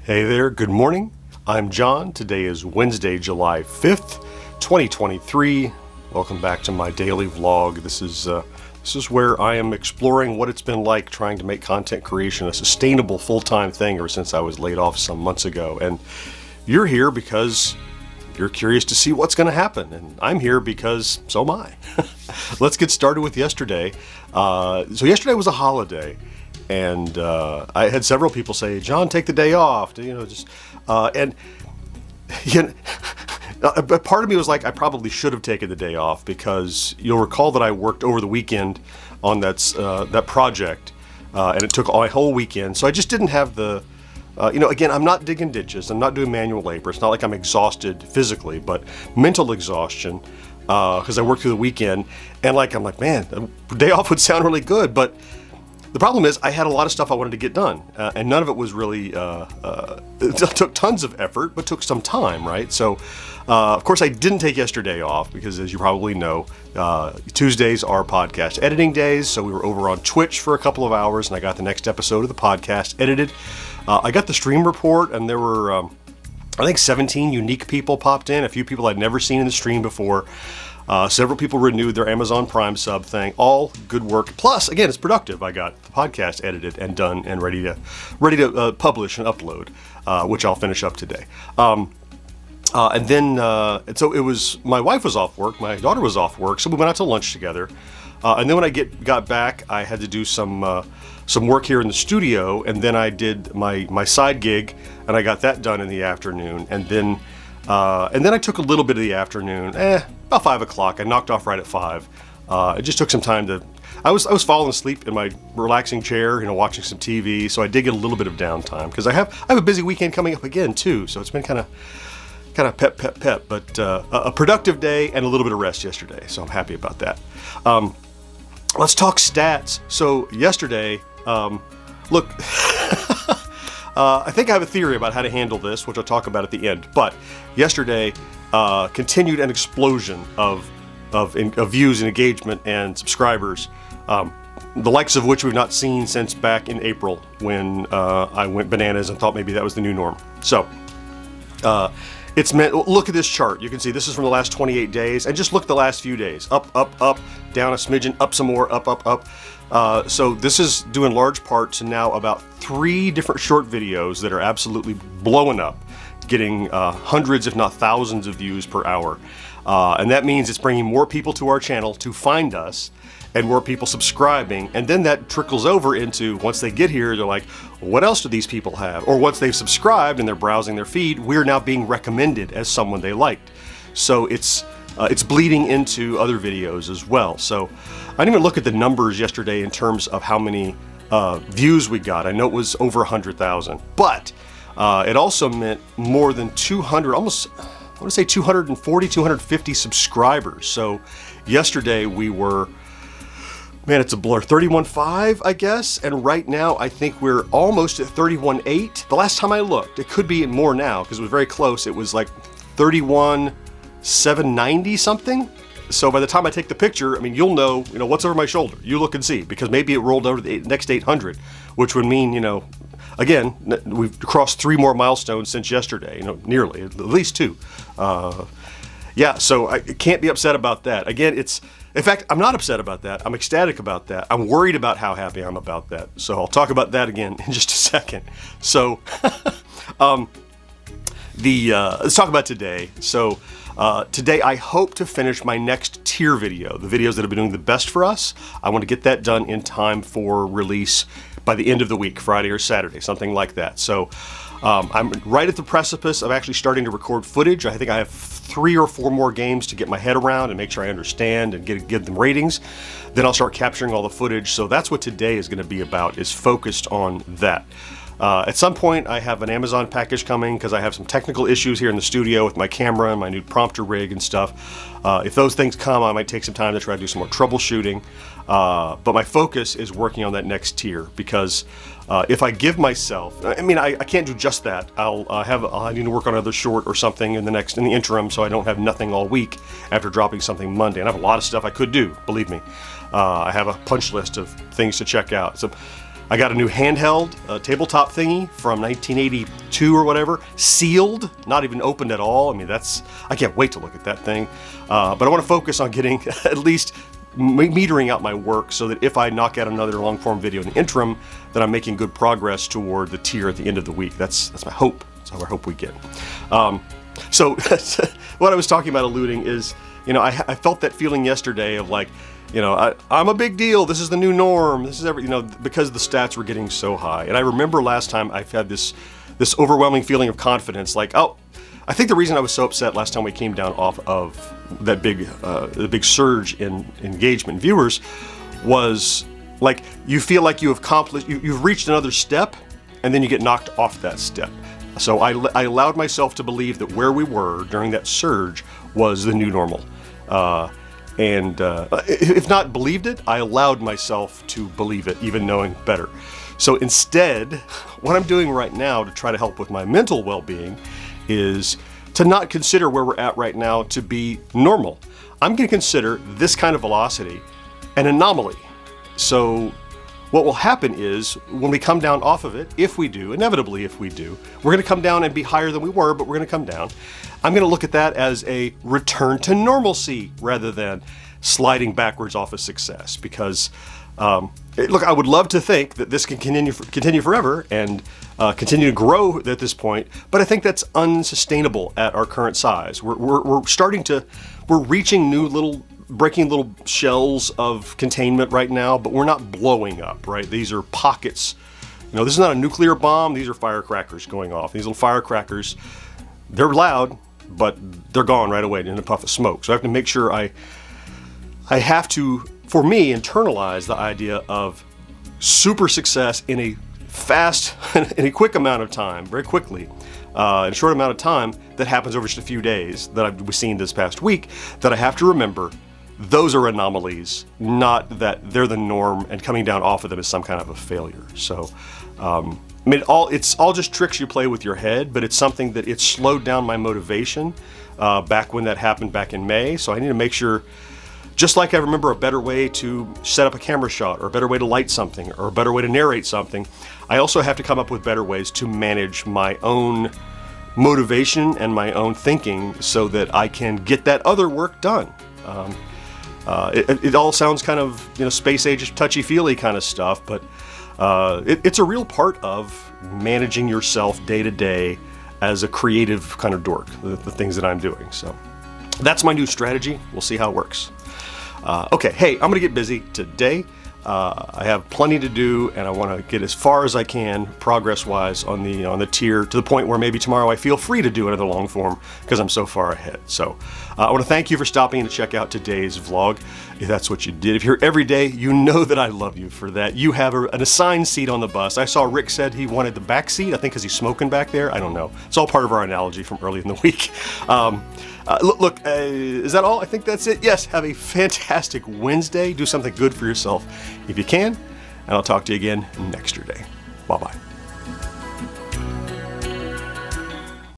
Hey there, good morning. I'm John. Today is Wednesday, July 5th, 2023. Welcome back to my daily vlog. This is where I am exploring what it's been like trying to make content creation a sustainable full-time thing ever since I was laid off some months ago. And you're here because you're curious to see what's going to happen, and I'm here because so am I. Let's get started with yesterday. So yesterday was a holiday. And I had several people say, "John, take the day off." But part of me was like, I probably should have taken the day off because you'll recall that I worked over the weekend on that project, and it took my whole weekend. So I just didn't have the, again, I'm not digging ditches. I'm not doing manual labor. It's not like I'm exhausted physically, but mental exhaustion because I worked through the weekend. And I'm like, man, a day off would sound really good, but the problem is I had a lot of stuff I wanted to get done, and none of it was really, it took tons of effort, but took some time, right? So, of course, I didn't take yesterday off because, as you probably know, Tuesdays are podcast editing days, so we were over on Twitch for a couple of hours, and I got the next episode of the podcast edited. I got the stream report, and there were, I think, 17 unique people popped in, a few people I'd never seen in the stream before. Several people renewed their Amazon Prime sub thing. All good work. Plus, again, it's productive. I got the podcast edited and done and ready to publish and upload, which I'll finish up today. And so it was. My wife was off work. My daughter was off work. So we went out to lunch together. And then when I got back, I had to do some work here in the studio. And then I did my side gig, and I got that done in the afternoon. And then I took a little bit of the afternoon, about 5 o'clock. I knocked off right at 5. It just took some time to. I was falling asleep in my relaxing chair, watching some TV. So I did get a little bit of downtime because I have a busy weekend coming up again too. So it's been kind of pep, but a productive day and a little bit of rest yesterday. So I'm happy about that. Let's talk stats. So yesterday, look. I think I have a theory about how to handle this, which I'll talk about at the end. But yesterday continued an explosion of views and engagement and subscribers, the likes of which we've not seen since back in April when I went bananas and thought maybe that was the new norm. So it's meant. Look at this chart. You can see this is from the last 28 days, and just look at the last few days. Up, down a smidgen, up some more, up. So this is due in large part to now about 3 different short videos that are absolutely blowing up, getting hundreds if not thousands of views per hour. And that means it's bringing more people to our channel to find us and more people subscribing. And then that trickles over into, once they get here, they're like, what else do these people have? Or once they've subscribed and they're browsing their feed, we're now being recommended as someone they liked. So it's bleeding into other videos as well. So I didn't even look at the numbers yesterday in terms of how many views we got. I know it was over 100,000, but it also meant more than 200, almost, I want to say 240, 250 subscribers. So yesterday we were, man, it's a blur, 31.5, I guess. And right now I think we're almost at 31.8. The last time I looked, it could be more now because it was very close. It was like 31,790 something. So by the time I take the picture, I mean, you'll know what's over my shoulder. You look and see, because maybe it rolled over the next 800, which would mean, again, we've crossed 3 more milestones since yesterday, nearly, at least 2. So I can't be upset about that. Again, in fact, I'm not upset about that. I'm ecstatic about that. I'm worried about how happy I'm about that. So I'll talk about that again in just a second. So, let's talk about today. So, today I hope to finish my next tier video, the videos that have been doing the best for us. I want to get that done in time for release by the end of the week, Friday or Saturday, something like that. So I'm right at the precipice of actually starting to record footage. I think I have 3 or 4 more games to get my head around and make sure I understand and give them ratings. Then I'll start capturing all the footage. So that's what today is going to be about, is focused on that. At some point, I have an Amazon package coming because I have some technical issues here in the studio with my camera and my new prompter rig and stuff. If those things come, I might take some time to try to do some more troubleshooting. But my focus is working on that next tier because if I give myself, I can't do just that. I need to work on another short or something in the interim, so I don't have nothing all week after dropping something Monday. And I have a lot of stuff I could do, believe me. I have a punch list of things to check out. So I got a new handheld tabletop thingy from 1982 or whatever, sealed, not even opened at all. I mean, I can't wait to look at that thing. But I want to focus on getting at least metering out my work so that if I knock out another long form video in the interim, that I'm making good progress toward the tier at the end of the week. That's my hope. That's how I hope we get. So what I was talking about alluding is, I felt that feeling yesterday of like, I'm a big deal. This is the new norm. This is because the stats were getting so high. And I remember last time I've had this overwhelming feeling of confidence, like, oh, I think the reason I was so upset last time we came down off of that the big surge in engagement viewers was like, you feel like you've reached another step and then you get knocked off that step. So I allowed myself to believe that where we were during that surge was the new normal. And if not believed it, I allowed myself to believe it, even knowing better. So instead, what I'm doing right now to try to help with my mental well-being is to not consider where we're at right now to be normal. I'm going to consider this kind of velocity an anomaly. So what will happen is when we come down off of it, inevitably if we do, we're going to come down and be higher than we were, but we're going to come down. I'm going to look at that as a return to normalcy rather than sliding backwards off of success. Because, look, I would love to think that this can continue forever and continue to grow at this point, but I think that's unsustainable at our current size. We're reaching breaking little shells of containment right now, but we're not blowing up, right? These are pockets. This is not a nuclear bomb. These are firecrackers going off. These little firecrackers, they're loud, but they're gone right away in a puff of smoke. So I have to make sure I have to, for me, internalize the idea of super success in a quick amount of time, very quickly, in a short amount of time that happens over just a few days that I've seen this past week, that I have to remember those are anomalies, not that they're the norm and coming down off of them is some kind of a failure. So, it's all just tricks you play with your head, but it's something that it slowed down my motivation back when that happened back in May. So I need to make sure, just like I remember a better way to set up a camera shot or a better way to light something or a better way to narrate something, I also have to come up with better ways to manage my own motivation and my own thinking so that I can get that other work done. It all sounds kind of space age touchy-feely kind of stuff, but it's a real part of managing yourself day to day as a creative kind of dork, the things that I'm doing. So that's my new strategy. We'll see how it works. Okay, hey, I'm gonna get busy today. I have plenty to do, and I want to get as far as I can progress-wise on the tier, to the point where maybe tomorrow I feel free to do another long form because I'm so far ahead. So I want to thank you for stopping in to check out today's vlog. If that's what you did, if you're here every day, you know that I love you for that. You have an assigned seat on the bus. I saw Rick said he wanted the back seat, I think because he's smoking back there. I don't know. It's all part of our analogy from early in the week. Is that all? I think that's it. Yes, have a fantastic Wednesday. Do something good for yourself if you can, and I'll talk to you again next day. Bye-bye.